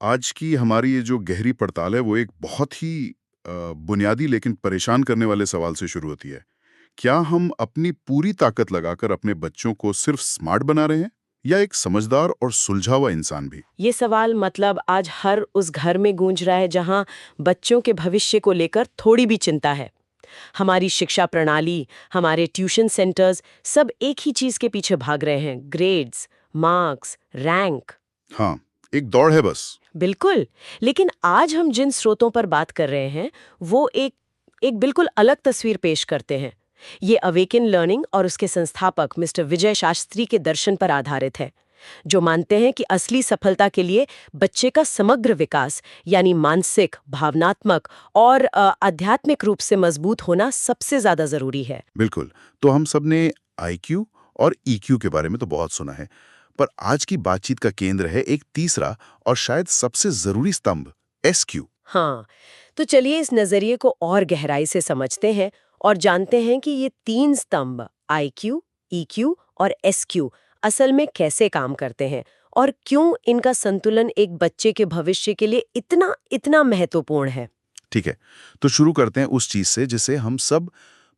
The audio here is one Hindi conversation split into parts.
आज की हमारी ये जो गहरी पड़ताल है वो एक बहुत ही बुनियादी लेकिन परेशान करने वाले सवाल से शुरू होती है। क्या हम अपनी पूरी ताकत लगाकर अपने बच्चों को सिर्फ स्मार्ट बना रहे हैं या एक समझदार और सुलझा हुआ इंसान भी? ये सवाल मतलब आज हर उस घर में गूंज रहा है जहां बच्चों के भविष्य को लेकर थोड़ी भी चिंता है। हमारी शिक्षा प्रणाली, हमारे ट्यूशन सेंटर्स, सब एक ही चीज के पीछे भाग रहे हैं, ग्रेड्स, मार्क्स, रैंक। हाँ, एक दौड़ है बस। बिल्कुल। लेकिन आज हम जिन स्रोतों पर बात कर रहे हैं वो एक बिल्कुल अलग तस्वीर पेश करते हैं। ये अवेकन लर्निंग और उसके संस्थापक मिस्टर विजय शास्त्री के दर्शन पर आधारित है, जो मानते हैं कि असली सफलता के लिए बच्चे का समग्र विकास यानी मानसिक, भावनात्मक और आध्यात्मिक रूप से मजबूत होना सबसे ज्यादा जरूरी है। बिल्कुल। तो हम सब ने आईक्यू और ईक्यू के बारे में तो बहुत सुना है, पर आज की बातचीत का केंद्र है एक तीसरा और शायद सबसे जरूरी स्तंभ, एसक्यू। हाँ, तो चलिए इस नजरिए को और गहराई से समझते हैं और जानते हैं कि ये तीन स्तंभ आईक्यू, ईक्यू और एसक्यू असल में कैसे काम करते हैं और क्यों इनका संतुलन एक बच्चे के भविष्य के लिए इतना इतना महत्वपूर्ण है। ठीक है, तो शुरू करते हैं उस चीज से जिसे हम सब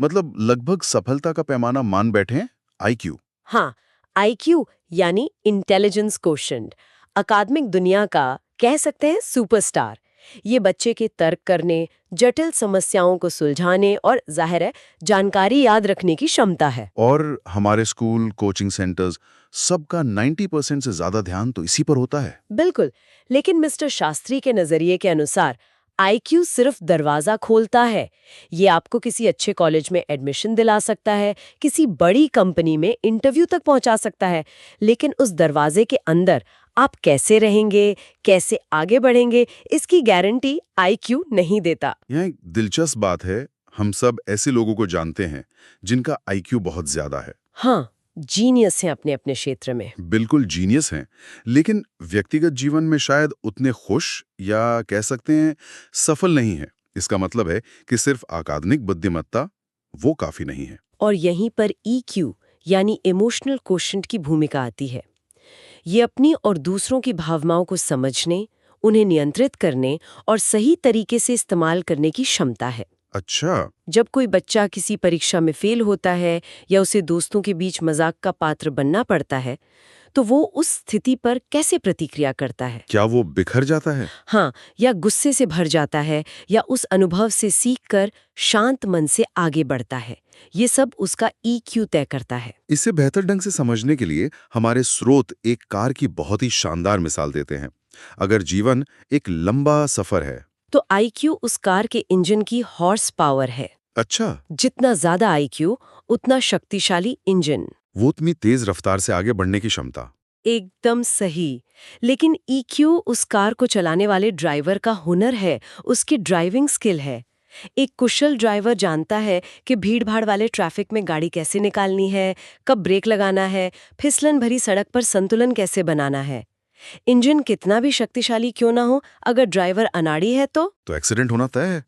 मतलब लगभग सफलता का पैमाना मान बैठे हैं, आईक्यू। हाँ, आईक्यू यानी इंटेलिजेंस कोशेंट, अकादमिक दुनिया का कह सकते हैं सुपरस्टार। ये बच्चे के तर्क करने, जटिल समस्याओं को सुलझाने और जाहिर है जानकारी याद रखने की क्षमता है। और हमारे स्कूल, कोचिंग सेंटर्स, सबका 90% से ज्यादा ध्यान तो इसी पर होता है। बिल्कुल। लेकिन मिस्टर शास्त्री के नजरिए के अनुसार आईक्यू सिर्फ दरवाजा खोलता है। ये आपको किसी अच्छे कॉलेज में एडमिशन दिला सकता है, किसी बड़ी कंपनी में इंटरव्यू तक पहुंचा सकता है, लेकिन उस दरवाजे के अंदर आप कैसे रहेंगे, कैसे आगे बढ़ेंगे, इसकी गारंटी आईक्यू नहीं देता। यहाँ एक दिलचस्प बात है, हम सब ऐसे लोगों को जानते हैं जिनका आईक्यू बहुत ज्यादा है। हाँ, जीनियस हैं अपने अपने क्षेत्र में। बिल्कुल जीनियस हैं, लेकिन व्यक्तिगत जीवन में शायद उतने खुश या कह सकते हैं सफल नहीं है। इसका मतलब है कि सिर्फ अकादमिक बुद्धिमत्ता वो काफी नहीं है। और यहीं पर ईक्यू यानी इमोशनल कोशेंट की भूमिका आती है। ये अपनी और दूसरों की भावनाओं को समझने, उन्हें नियंत्रित करने और सही तरीके से इस्तेमाल करने की क्षमता है। अच्छा। जब कोई बच्चा किसी परीक्षा में फेल होता है या उसे दोस्तों के बीच मजाक का पात्र बनना पड़ता है, तो वो उस स्थिति पर कैसे प्रतिक्रिया करता है। क्या वो बिखर जाता है? हाँ, या गुस्से से भर जाता है या उस अनुभव से सीखकर शांत मन से आगे बढ़ता है। ये सब उसका ईक्यू तय करता है। इसे बेहतर ढंग से समझने के लिए हमारे स्रोत एक कार की बहुत ही शानदार मिसाल देते हैं। अगर जीवन एक लंबा सफर है। तो आईक्यू उस कार के इंजन की हॉर्स पावर है। अच्छा। जितना ज्यादा आईक्यू उतना शक्तिशाली इंजन। वो उतनी तेज रफ्तार से आगे बढ़ने की क्षमता। एकदम सही। लेकिन ईक्यू उस कार को चलाने वाले ड्राइवर का हुनर है, उसकी ड्राइविंग स्किल है। एक कुशल ड्राइवर जानता है कि भीड़-भाड़ वाले ट्रैफिक में गाड़ी कैसे निकालनी है, कब ब्रेक लगाना है, फिसलन भरी सड़क पर संतुलन कैसे बनाना है। इंजन कितना भी शक्तिशाली क्यों ना हो, अगर ड्राइवर अनाड़ी है तो एक्सीडेंट होना तय है।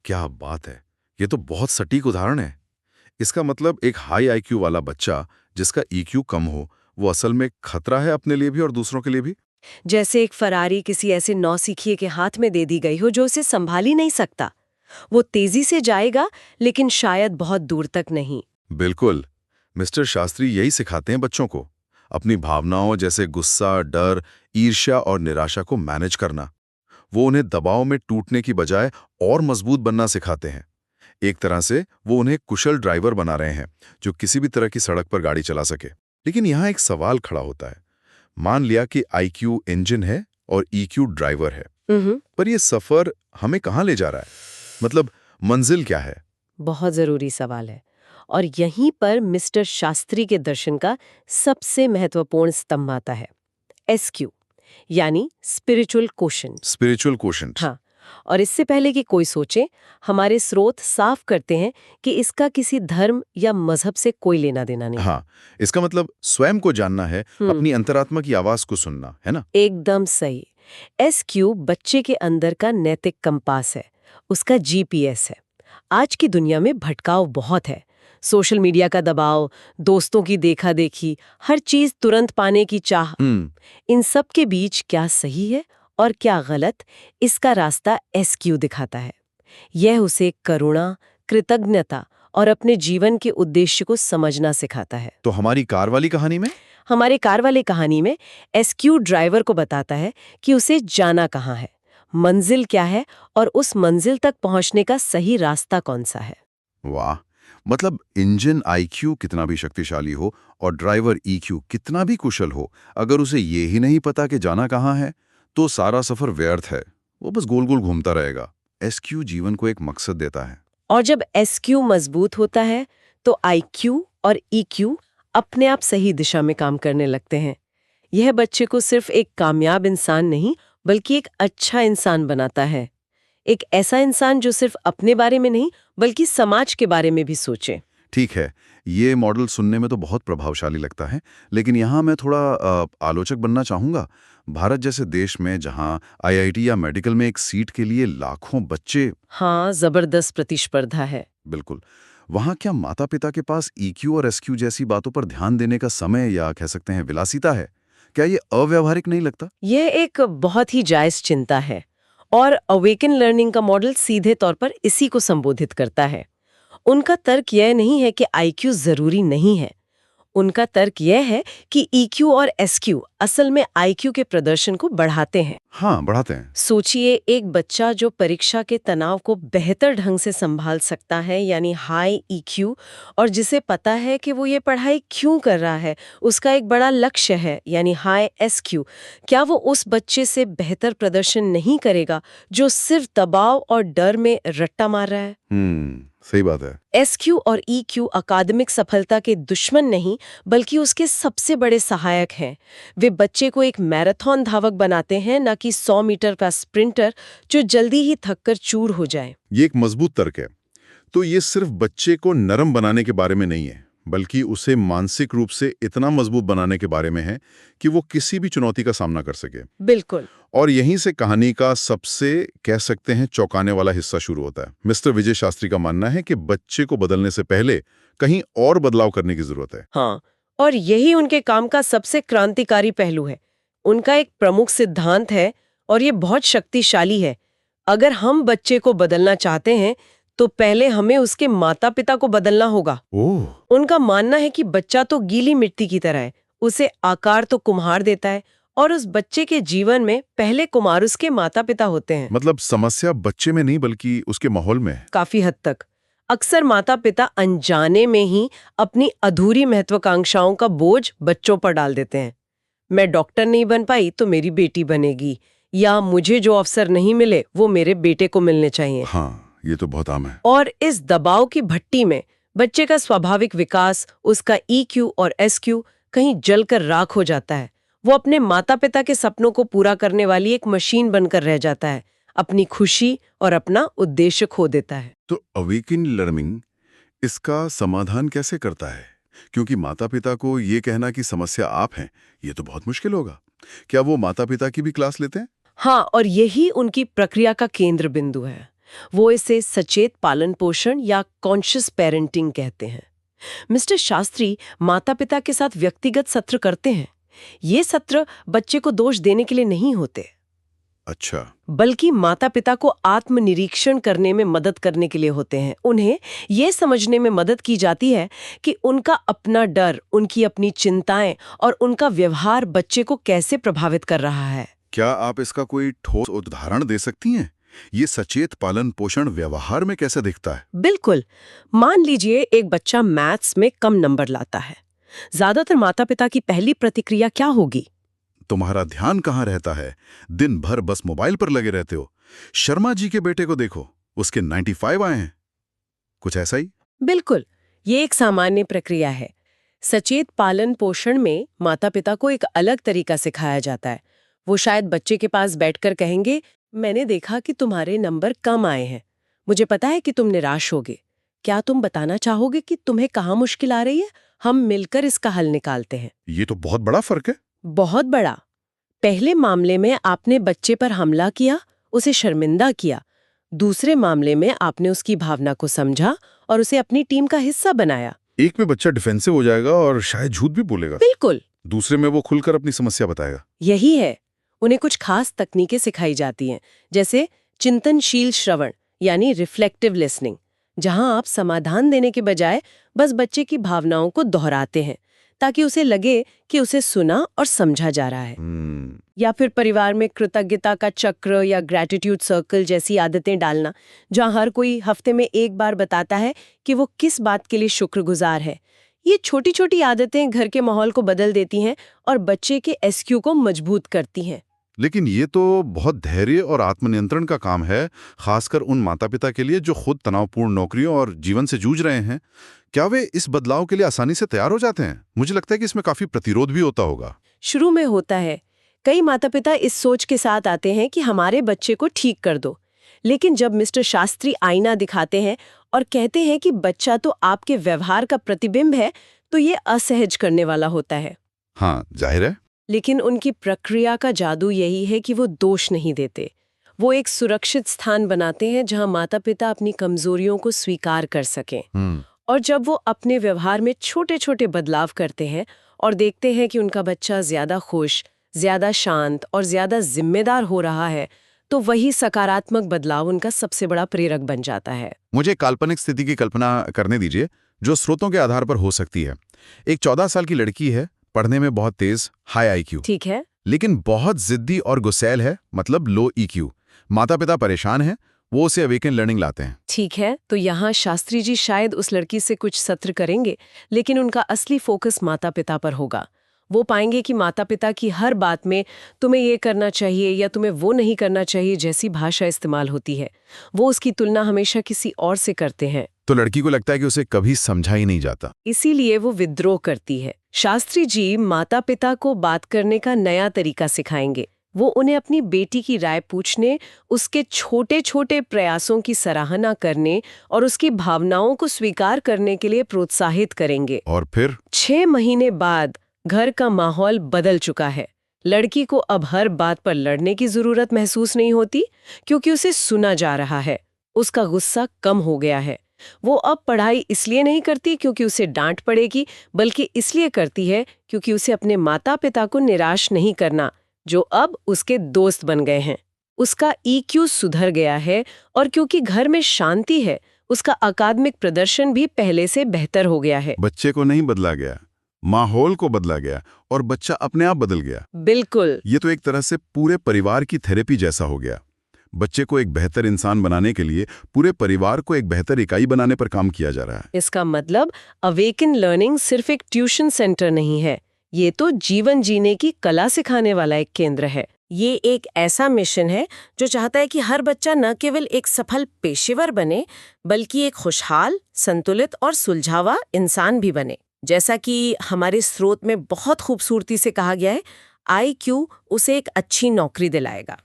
क्या बात है, ये तो बहुत सटीक उदाहरण है। इसका मतलब एक हाई आईक्यू वाला बच्चा जिसका ईक्यू कम हो, वो असल में खतरा है अपने लिए भी और दूसरों के लिए भी। जैसे एक फरारी किसी ऐसे नौसिखिए के हाथ में दे दी गई हो जो उसे संभाल ही नहीं सकता। वो तेजी से जाएगा लेकिन शायद बहुत दूर तक नहीं। बिल्कुल। मिस्टर शास्त्री यही सिखाते हैं बच्चों को, अपनी भावनाओं जैसे गुस्सा, डर, ईर्ष्या और निराशा को मैनेज करना। वो उन्हें दबाव में टूटने की बजाय और मजबूत बनना सिखाते हैं। एक तरह से वो उन्हें कुशल ड्राइवर बना रहे हैं जो किसी भी तरह की सड़क पर गाड़ी चला सके। लेकिन यहाँ एक सवाल खड़ा होता है। मान लिया कि आईक्यू इंजन है और ईक्यू ड्राइवर है, पर ये सफर हमें कहाँ ले जा रहा है? मतलब मंजिल क्या है? बहुत जरूरी सवाल है। और यहीं पर मिस्टर शास्त्री के दर्शन का सबसे महत्वपूर्ण स्तंभ आता है, एसक्यू यानी स्पिरिचुअल क्वोशंट। Spiritual quotient. हाँ, और इससे पहले कि कोई सोचे, हमारे स्रोत साफ करते हैं कि इसका किसी धर्म या मजहब से कोई लेना देना नहीं। हाँ, इसका मतलब स्वयं को जानना है, अपनी अंतरात्मा की आवाज को सुनना है ना। एकदम सही। एसक्यू बच्चे के अंदर का नैतिक कंपास है, उसका जीपीएस है। आज की दुनिया में भटकाव बहुत है। सोशल मीडिया का दबाव, दोस्तों की देखा देखी, हर चीज तुरंत पाने की चाह। इन सब के बीच क्या सही है और क्या गलत, इसका रास्ता एसक्यू दिखाता है। यह उसे करुणा, कृतज्ञता और अपने जीवन के उद्देश्य को समझना सिखाता है। तो हमारी कार वाली कहानी में? हमारे कार वाले कहानी में एसक्यू ड्राइवर को बताता है कि उसे जाना कहाँ है, मंजिल क्या है और उस मंजिल तक पहुंचने का सही रास्ता कौन सा है। वाह, मतलब इंजन आईक्यू कितना भी शक्तिशाली हो और ड्राइवर ईक्यू कितना भी कुशल हो, अगर उसे ये ही नहीं पता कि जाना कहाँ है, तो सारा सफर व्यर्थ है। वो बस गोल गोल घूमता रहेगा। एसक्यू जीवन को एक मकसद देता है। और जब एसक्यू मजबूत होता है तो आईक्यू और ईक्यू अपने आप सही दिशा में काम करने लगते हैं। यह बच्चे को सिर्फ एक कामयाब इंसान नहीं बल्कि एक अच्छा इंसान बनाता है। एक ऐसा इंसान जो सिर्फ अपने बारे में नहीं बल्कि समाज के बारे में भी सोचे। ठीक है, ये मॉडल सुनने में तो बहुत प्रभावशाली लगता है, लेकिन यहाँ मैं थोड़ा आलोचक बनना चाहूँगा। भारत जैसे देश में जहाँ आईआईटी या मेडिकल में एक सीट के लिए लाखों बच्चे। हाँ, जबरदस्त प्रतिस्पर्धा है। बिल्कुल। वहाँ क्या माता पिता के पास ईक्यू और एसक्यू जैसी बातों पर ध्यान देने का समय या कह सकते हैं विलासिता है? क्या ये अव्यावहारिक नहीं लगता? यह एक बहुत ही जायज चिंता है और अवेकन लर्निंग का मॉडल सीधे तौर पर इसी को संबोधित करता है। उनका तर्क यह नहीं है कि आईक्यू जरूरी नहीं है। उनका तर्क यह है कि ईक्यू और एसक्यू असल में आईक्यू के प्रदर्शन को बढ़ाते हैं। हाँ, बढ़ाते हैं। सोचिए, एक बच्चा जो परीक्षा के तनाव को बेहतर ढंग से संभाल सकता है, यानी हाई ईक्यू, और जिसे पता है कि वो ये पढ़ाई क्यों कर रहा है, उसका एक बड़ा लक्ष्य है, यानी हाई एसक्यू, क्या वो उस बच्चे से बेहतर प्रदर्शन नहीं करेगा जो सिर्फ दबाव और डर में रट्टा मार रहा है? सही बात है। एसक्यू और ईक्यू अकादमिक सफलता के दुश्मन नहीं बल्कि उसके सबसे बड़े सहायक हैं। वे बच्चे को एक मैराथन धावक बनाते हैं, न कि 100 मीटर का स्प्रिंटर जो जल्दी ही थककर चूर हो जाए। ये एक मजबूत तर्क है। तो ये सिर्फ बच्चे को नरम बनाने के बारे में नहीं है, बल्कि उसे मानसिक रूप से इतना मजबूत बनाने के बारे में है कि वो किसी भी चुनौती का सामना कर सके। बिल्कुल। और यहीं से कहानी का सबसे कह सकते हैं चौंकाने वाला हिस्सा शुरू होता है। मिस्टर विजय शास्त्री का मानना है कि बच्चे को बदलने से पहले कहीं और बदलाव करने की जरूरत है। हाँ, और यही उनके काम का सबसे क्रांतिकारी पहलू है। उनका एक प्रमुख सिद्धांत है और ये बहुत शक्तिशाली है। अगर हम बच्चे को बदलना चाहते हैं तो पहले हमें उसके माता पिता को बदलना होगा। ओह। उनका मानना है कि बच्चा तो गीली मिट्टी की तरह है, उसे आकार तो कुम्हार देता है और उस बच्चे के जीवन में पहले कुम्हार उसके माता पिता होते हैं। मतलब समस्या बच्चे में नहीं बल्कि उसके माहौल में है। काफी हद तक। अक्सर माता पिता अनजाने में ही अपनी अधूरी महत्वाकांक्षाओं का बोझ बच्चों पर डाल देते हैं। मैं डॉक्टर नहीं बन पाई तो मेरी बेटी बनेगी, या मुझे जो अवसर नहीं मिले वो मेरे बेटे को मिलने चाहिए। हाँ, ये तो बहुत आम है। और इस दबाव की भट्टी में बच्चे का स्वाभाविक विकास, उसका ईक्यू और एसक्यू कहीं जलकर राख हो जाता है। वो अपने माता पिता के सपनों को पूरा करने वाली एक मशीन बनकर रह जाता है, अपनी खुशी और अपना उद्देश्य खो देता है। तो अवेकन लर्निंग इसका समाधान कैसे करता है? क्योंकि माता पिता को ये कहना कि समस्या आप हैं, ये तो बहुत मुश्किल होगा। क्या वो माता पिता की भी क्लास लेते हैं? हाँ, और यही उनकी प्रक्रिया का केंद्र बिंदु है। वो इसे सचेत पालन पोषण या कॉन्शियस पेरेंटिंग कहते हैं। मिस्टर शास्त्री माता पिता के साथ व्यक्तिगत सत्र करते हैं। ये सत्र बच्चे को दोष देने के लिए नहीं होते। अच्छा। बल्कि माता पिता को आत्मनिरीक्षण करने में मदद करने के लिए होते हैं। उन्हें ये समझने में मदद की जाती है कि उनका अपना डर, उनकी अपनी चिंताएं और उनका व्यवहार बच्चे को कैसे प्रभावित कर रहा है। क्या आप इसका कोई ठोस उदाहरण दे सकती हैं? ये सचेत पालन पोषण व्यवहार में कैसे दिखता है? बिल्कुल। मान लीजिए एक बच्चा मैथ्स में कम नंबर लाता है। ज्यादातर माता पिता की पहली प्रतिक्रिया क्या होगी? तुम्हारा ध्यान कहाँ रहता है? दिन भर बस मोबाइल पर लगे रहते हो। शर्मा जी के बेटे को देखो, उसके 95 आए हैं। कुछ ऐसा ही? बिल्कुल, ये एक सामान्य प्रक्रिया है। सचेत पालन पोषण में माता पिता को एक अलग तरीका सिखाया जाता है। वो शायद बच्चे के पास बैठकर कहेंगे, मैंने देखा कि तुम्हारे नंबर कम आए हैं। मुझे पता है कि तुम निराश होगे। क्या तुम बताना चाहोगे कि तुम्हें कहाँ मुश्किल आ रही है? हम मिलकर इसका हल निकालते हैं। ये तो बहुत बड़ा फर्क है। बहुत बड़ा। पहले मामले में आपने बच्चे पर हमला किया, उसे शर्मिंदा किया। दूसरे मामले में आपने उसकी भावना को समझा और उसे अपनी टीम का हिस्सा बनाया। एक में बच्चा डिफेंसिव हो जाएगा और शायद झूठ भी बोलेगा। बिल्कुल। दूसरे में वो खुलकर अपनी समस्या बताएगा। यही है। उन्हें कुछ खास तकनीकें सिखाई जाती हैं, जैसे चिंतनशील श्रवण यानी रिफ्लेक्टिव लिसनिंग, जहां आप समाधान देने के बजाय बस बच्चे की भावनाओं को दोहराते हैं ताकि उसे लगे कि उसे सुना और समझा जा रहा है। या फिर परिवार में कृतज्ञता का चक्र या ग्रैटिट्यूड सर्कल जैसी आदतें डालना, जहां हर कोई हफ्ते में एक बार बताता है कि वो किस बात के लिए शुक्रगुजार है। ये छोटी छोटी आदतें घर के माहौल को बदल देती हैं और बच्चे के एसक्यू को मजबूत करती हैं। लेकिन ये तो बहुत धैर्य और आत्मनियंत्रण का काम है, खासकर उन माता-पिता के लिए जो खुद तनावपूर्ण नौकरियों और जीवन से जूझ रहे हैं। क्या वे इस बदलाव के लिए आसानी से तैयार हो जाते हैं? मुझे लगता है कि इसमें काफी प्रतिरोध भी होता होगा। शुरू में होता है। कई माता-पिता इस सोच के साथ आते हैं कि हमारे बच्चे को ठीक कर दो। लेकिन जब मिस्टर शास्त्री आईना दिखाते हैं और कहते हैं कि बच्चा तो आपके व्यवहार का प्रतिबिंब है, तो ये असहज करने वाला होता है। हाँ, जाहिर है। लेकिन उनकी प्रक्रिया का जादू यही है कि वो दोष नहीं देते। वो एक सुरक्षित स्थान बनाते हैं जहां माता-पिता अपनी कमजोरियों को स्वीकार कर सकें। और जब वो अपने व्यवहार में छोटे छोटे बदलाव करते हैं और देखते हैं कि उनका बच्चा ज्यादा खुश, ज्यादा शांत और ज्यादा जिम्मेदार हो रहा है, तो वही सकारात्मक बदलाव उनका सबसे बड़ा प्रेरक बन जाता है। मुझे एक काल्पनिक स्थिति की कल्पना करने दीजिए, जो स्रोतों के आधार पर हो सकती है। एक 14 साल की लड़की है, पढ़ने में बहुत तेज, हाई आईक्यू, ठीक है। लेकिन बहुत जिद्दी और गुस्सैल है, मतलब लो ईक्यू। माता-पिता परेशान हैं, वो उसे अवेकन लर्निंग लाते हैं। ठीक है, तो यहाँ शास्त्री जी शायद उस लड़की से कुछ सत्र करेंगे, लेकिन उनका असली फोकस माता-पिता पर होगा। वो पाएंगे कि माता-पिता की हर बात में तुम्हें ये करना चाहिए या तुम्हें वो नहीं करना चाहिए जैसी भाषा इस्तेमाल होती है। वो उसकी तुलना हमेशा किसी और से करते हैं। तो लड़की को लगता है कि उसे कभी समझा ही नहीं जाता। इसीलिए वो विद्रोह करती है। शास्त्री जी माता-पिता को बात करने का नया तरीका सिखाएंगे। वो उन्हें अपनी बेटी की राय पूछने, उसके छोटे छोटे प्रयासों की सराहना करने और उसकी भावनाओं को स्वीकार करने के लिए प्रोत्साहित करेंगे। और फिर 6 महीने बाद घर का माहौल बदल चुका है। लड़की को अब हर बात पर लड़ने की जरूरत महसूस नहीं होती, क्योंकि उसे सुना जा रहा है। उसका गुस्सा कम हो गया है। वो अब पढ़ाई इसलिए नहीं करती क्योंकि उसे डांट पड़ेगी, बल्कि इसलिए करती है क्योंकि उसे अपने माता पिता को निराश नहीं करना, जो अब उसके दोस्त बन गए हैं। उसका ईक्यू सुधर गया है और क्योंकि घर में शांति है, उसका अकादमिक प्रदर्शन भी पहले से बेहतर हो गया है। बच्चे को नहीं बदला गया, माहौल को बदला गया और बच्चा अपने आप बदल गया। बिल्कुल। ये तो एक तरह से पूरे परिवार की थेरेपी जैसा हो गया। बच्चे को एक बेहतर इंसान बनाने के लिए पूरे परिवार को एक बेहतर इकाई बनाने पर काम किया जा रहा है। इसका मतलब अवेकन लर्निंग सिर्फ एक ट्यूशन सेंटर नहीं है, ये तो जीवन जीने की कला सिखाने वाला एक केंद्र है। ये एक ऐसा मिशन है जो चाहता है कि हर बच्चा न केवल एक सफल पेशेवर बने, बल्कि एक खुशहाल, संतुलित और सुलझावा इंसान भी बने। जैसा कि हमारे स्रोत में बहुत खूबसूरती से कहा गया है, IQ उसे एक अच्छी नौकरी दिलाएगा,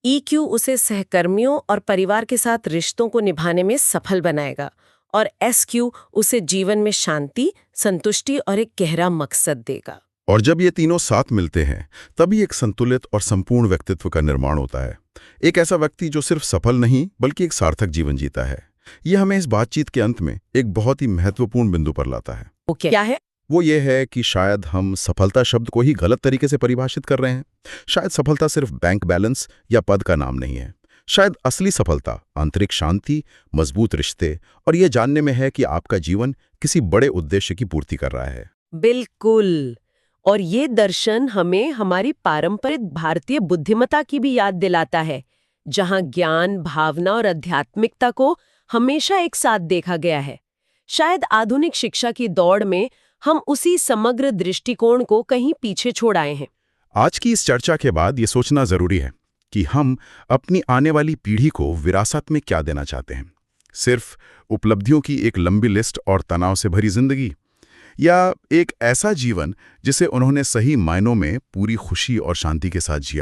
EQ उसे सहकर्मियों और परिवार के साथ रिश्तों को निभाने में सफल बनाएगा, और SQ उसे जीवन में शांति, संतुष्टि और एक गहरा मकसद देगा। और जब ये तीनों साथ मिलते हैं, तभी एक संतुलित और संपूर्ण व्यक्तित्व का निर्माण होता है। एक ऐसा व्यक्ति जो सिर्फ सफल नहीं, बल्कि एक सार्थक जीवन जीता है। ये हमें इस बातचीत के अंत में एक बहुत ही महत्वपूर्ण बिंदु पर लाता है। वो क्या है? वो ये है कि शायद हम सफलता शब्द को ही गलत तरीके से परिभाषित कर रहे हैं। शायद सफलता सिर्फ बैंक बैलेंस या पद का नाम नहीं है। शायद असली सफलता आंतरिक शांति, मजबूत रिश्ते और ये जानने में है कि आपका जीवन किसी बड़े उद्देश्य की पूर्ति कर रहा है। बिल्कुल। और ये दर्शन हमें हमारी पारंपरिक भारतीय बुद्धिमत्ता की भी याद दिलाता है, जहां ज्ञान, भावना और आध्यात्मिकता को हमेशा एक साथ देखा गया है। शायद आधुनिक शिक्षा की दौड़ में हम उसी समग्र दृष्टिकोण को कहीं पीछे छोड़ आए हैं। आज की इस चर्चा के बाद ये सोचना जरूरी है कि हम अपनी आने वाली पीढ़ी को विरासत में क्या देना चाहते हैं। सिर्फ उपलब्धियों की एक लंबी लिस्ट और तनाव से भरी जिंदगी, या एक ऐसा जीवन जिसे उन्होंने सही मायनों में पूरी खुशी और शांति के साथ जिया।